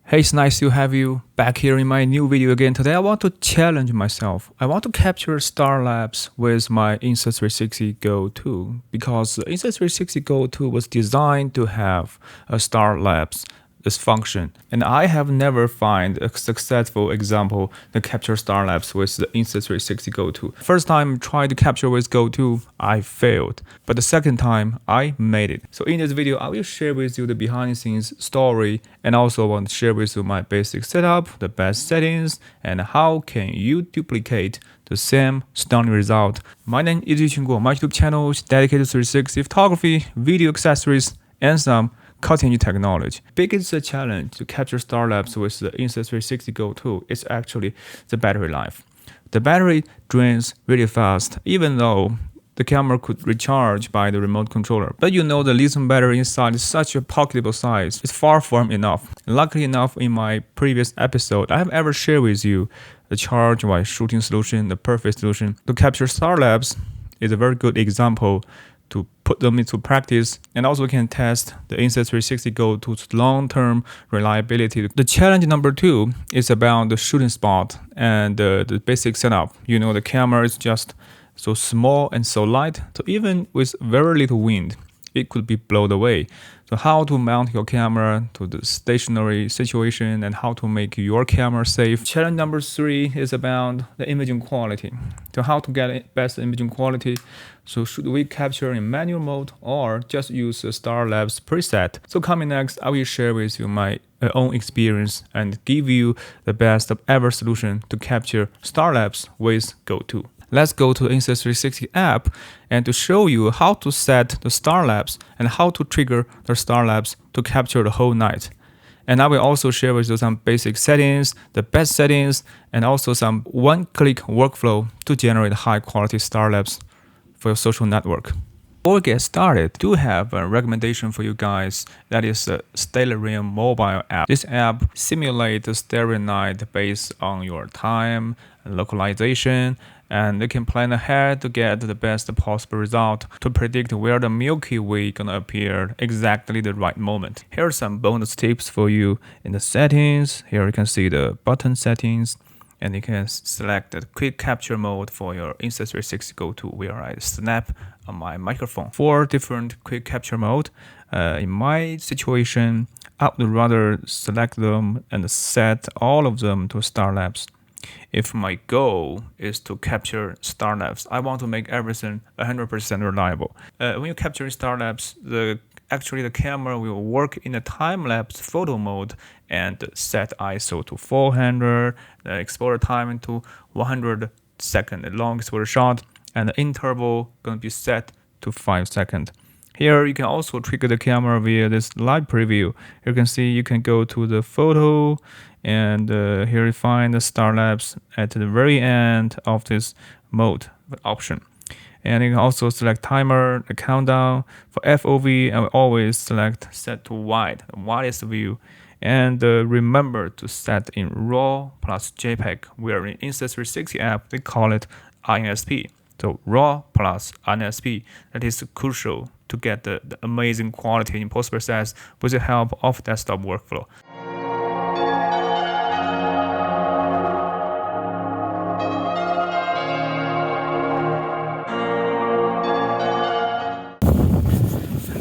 Hey, it's nice to have you back here in my new video again. Today I want to challenge myself. I want to capture Starlapse with my Insta360 GO2 because the Insta360 GO2 was designed to have a Starlapse this function. And I have never found a successful example to capture Starlapse with the Insta360 GO2. First time trying to capture with GO2, I failed. But the second time, I made it. So in this video, I will share with you the behind the scenes story and also want to share with you my basic setup, the best settings, and how can you duplicate the same stunning result. My name is Chanllenges GO. My YouTube channel is dedicated to 360 photography, video accessories, and some cutting-edge technology. Biggest challenge to capture Starlapse with the Insta360 GO2 is actually the battery life. The battery drains really fast, even though the camera could recharge by the remote controller. But you know the lithium battery inside is such a pocketable size. It's far from enough. Luckily enough, in my previous episode, I have ever shared with you the charge while shooting solution, the perfect solution. To capture Starlapse is a very good example to put them into practice, and also can test the Insta360 GO2's long-term reliability. The challenge number 2 is about the shooting spot and the basic setup. You know, the camera is just so small and so light, so even with very little wind, it could be blown away. So how to mount your camera to the stationary situation and how to make your camera safe. Challenge number 3 is about the imaging quality. So how to get best imaging quality. So should we capture in manual mode or just use a Starlapse preset? So coming next, I will share with you my own experience and give you the best of ever solution to capture Starlapse with GO2. Let's go to the Insta360 app and to show you how to set the Starlapse and how to trigger the Starlapse to capture the whole night. And I will also share with you some basic settings, the best settings, and also some one-click workflow to generate high-quality Starlapse for your social network. Before we get started, I do have a recommendation for you guys. That is the Stellarium mobile app. This app simulates the starry night based on your time and localization, and you can plan ahead to get the best possible result to predict where the Milky Way gonna appear exactly the right moment. Here are some bonus tips for you in the settings. Here you can see the button settings, and you can select the quick capture mode for your Insta360 GO2 where I snap on my microphone. 4 different quick capture mode. In my situation, I would rather select them and set all of them to Starlapse. If my goal is to capture Starlapse, I want to make everything 100% reliable. When you capture Starlapse, actually the camera will work in a time-lapse photo mode and set ISO to 400, the exposure time to 100 seconds, the long exposure shot, and the interval going to be set to 5 seconds. Here you can also trigger the camera via this live preview. You can see you can go to the photo, and here you find the Starlapse at the very end of this mode option. And you can also select timer, the countdown. For FOV, I will always select set to wide, the widest view. And remember to set in RAW plus JPEG, where in Insta360 app, they call it INSP. So RAW plus INSP, that is crucial to get the amazing quality in post-process with the help of desktop workflow.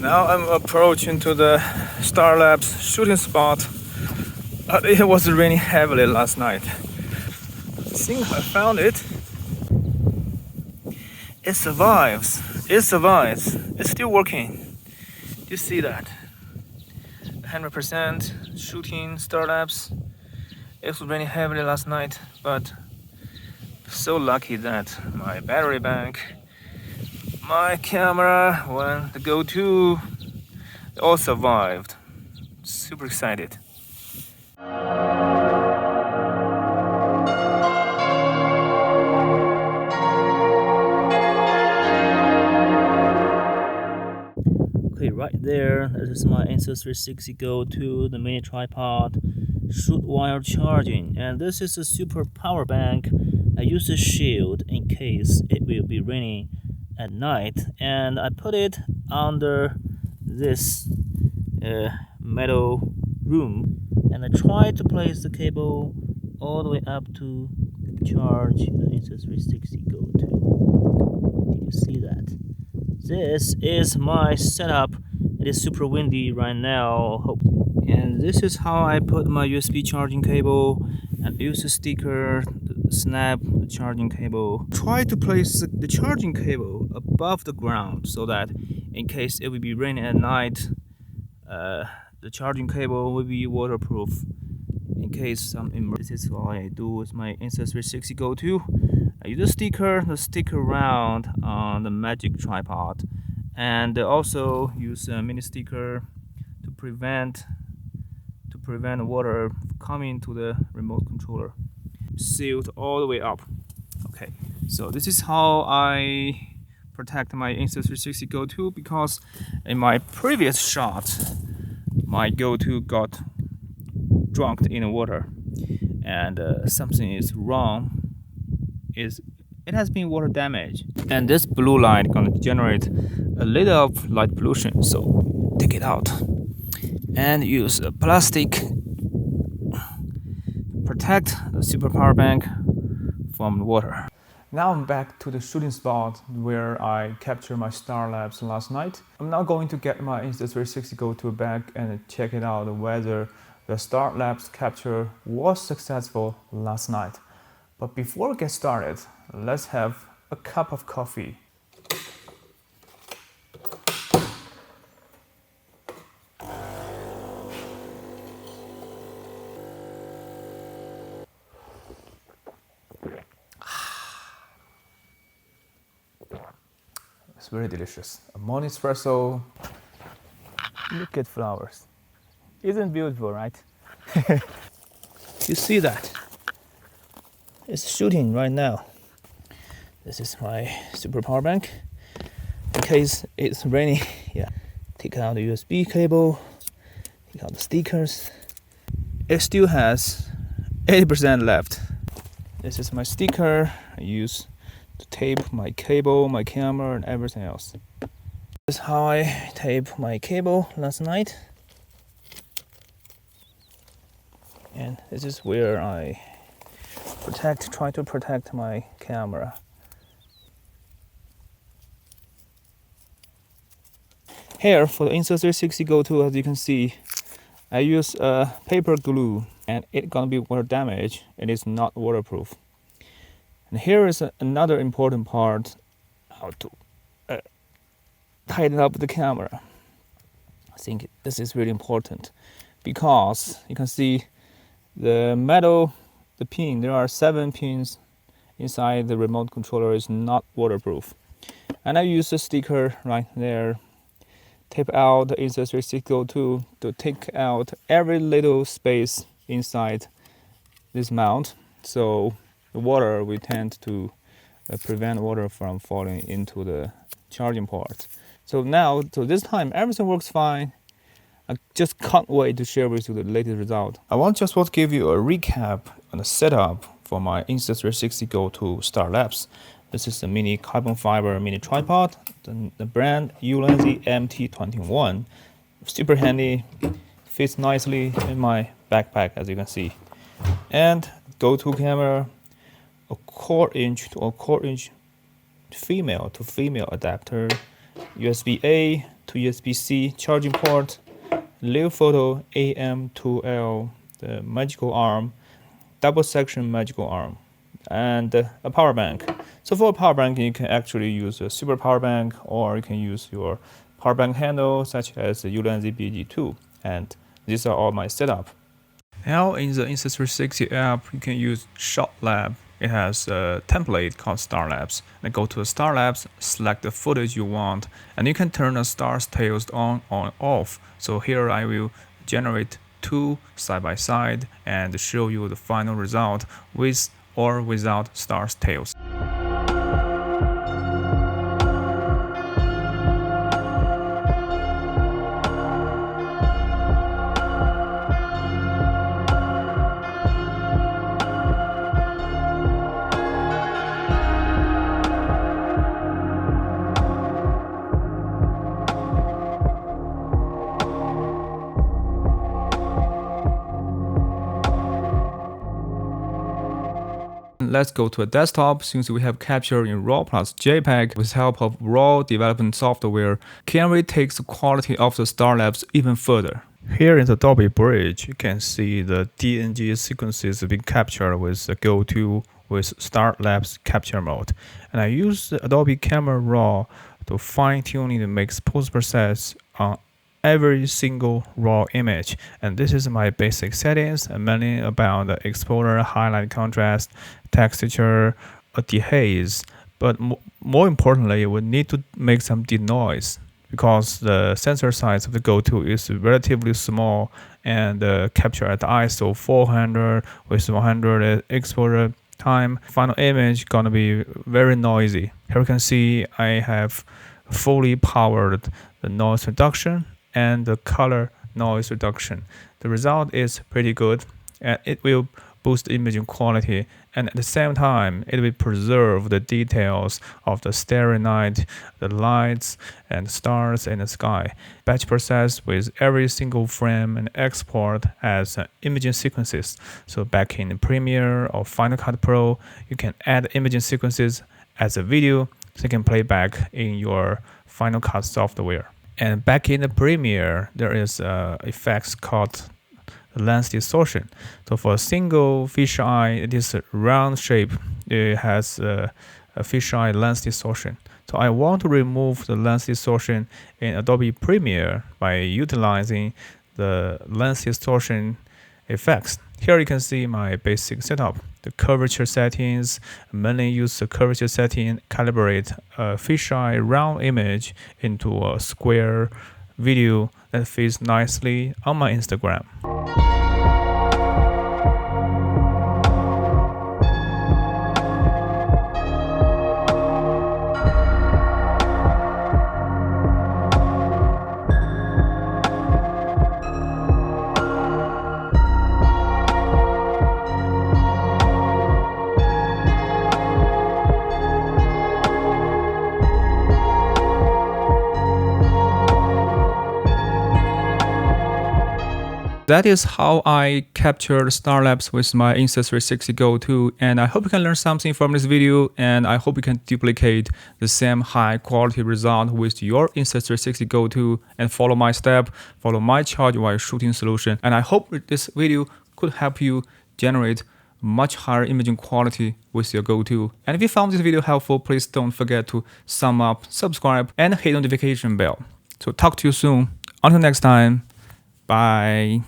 Now I'm approaching to the Starlapse shooting spot. It was raining heavily last night. I think I found it. It survives. It survives. It's still working. You see that? 100% shooting Starlapse. It was raining heavily last night, but so lucky that my battery bank, my camera, the GO2, they all survived. Super excited. Okay, right there, this is my Insta360 GO2, the mini tripod, shoot while charging, and this is a super power bank. I use a shield in case it will be raining at night, and I put it under this metal room, and I try to place the cable all the way up to charge the Insta360 GO2. Did you see that? This is my setup. It is super windy right now. And this is how I put my USB charging cable and use a sticker to snap the charging cable. Try to place the charging cable above the ground so that in case it will be raining at night, the charging cable will be waterproof in case some emergency. This is what I do with my Insta360 GO2. I use a sticker to stick around on the magic tripod, and also use a mini sticker to prevent water coming to the remote controller. Sealed all the way up. Okay, so this is how I protect my Insta360 GO2, because in my previous shot, my GO2 got drowned in the water, and something is wrong. It has been water damage, and this blue light gonna generate a little of light pollution. So take it out and use a plastic protect the super power bank from the water. Now I'm back to the shooting spot where I captured my Starlapse last night. I'm now going to get my Insta360 GO2 back and check it out whether the Starlapse capture was successful last night. But before we get started, let's have a cup of coffee. It's very delicious. A morning espresso. Look at flowers. Isn't beautiful, right? You see that? It's shooting right now. This is my super power bank. In case it's raining, yeah. Take out the USB cable, take out the stickers. It still has 80% left. This is my sticker I use to tape my cable, my camera, and everything else. This is how I tape my cable last night. And this is where I try to protect my camera. Here for the Insta360 GO2, as you can see, I use paper glue, and it's gonna be water damage. It is not waterproof. And here is another important part, how to tighten up the camera. I think this is really important because you can see the metal, the pin, there are 7 pins inside the remote controller, is not waterproof. And I use a sticker right there, tape out the Insta360 GO2 to take out every little space inside this mount, so the water will tend to prevent water from falling into the charging port. So this time everything works fine. I just can't wait to share with you the latest result. I want to give you a recap on the setup for my Insta360 GO2 Starlapse. This is a mini carbon fiber mini tripod, the brand Chanllenges MT21. Super handy, fits nicely in my backpack, as you can see. And GO2 camera, a 1/4" to a 1/4" female to female adapter, USB-A to USB-C charging port, Live Photo AM2L, the magical arm, double section magical arm, and a power bank. So for a power bank, you can actually use a super power bank, or you can use your power bank handle such as the Chanllenges BG2. And these are all my setup. Now in the Insta360 app, you can use ShotLab. It has a template called Starlapse. Then go to Starlapse, select the footage you want, and you can turn the stars tails on or off. So here I will generate 2 side by side and show you the final result with or without stars tails. Let's go to a desktop. Since we have captured in RAW plus JPEG with help of RAW development software, can we take the quality of the Starlapse even further? Here in the Adobe Bridge, you can see the DNG sequences being captured with the GO2 with Starlapse capture mode. And I use the Adobe Camera Raw to fine-tune the mix post-process on every single raw image. And this is my basic settings, mainly about the exposure, highlight, contrast, texture, dehaze. But more importantly, we need to make some denoise because the sensor size of the GO2 is relatively small and capture at ISO 400 with 100 exposure time. Final image gonna be very noisy. Here you can see I have fully powered the noise reduction and the color noise reduction. The result is pretty good, and it will boost imaging quality, and at the same time it will preserve the details of the starry night, the lights and stars in the sky. Batch process with every single frame and export as imaging sequences. So back in Premiere or Final Cut Pro, you can add imaging sequences as a video so you can play back in your Final Cut software. And back in the Premiere, there is effects called lens distortion. So for a single fisheye, it is a round shape. It has a fisheye lens distortion. So I want to remove the lens distortion in Adobe Premiere by utilizing the lens distortion effects. Here you can see my basic setup. The curvature settings, mainly use the curvature setting, calibrate a fisheye round image into a square video that fits nicely on my Instagram. That is how I captured Starlapse with my Insta360 GO2, and I hope you can learn something from this video, and I hope you can duplicate the same high quality result with your Insta360 GO2 and follow my step, follow my charge while shooting solution. And I hope this video could help you generate much higher imaging quality with your GO2. And if you found this video helpful, please don't forget to sum up, subscribe, and hit notification bell. So talk to you soon. Until next time, bye.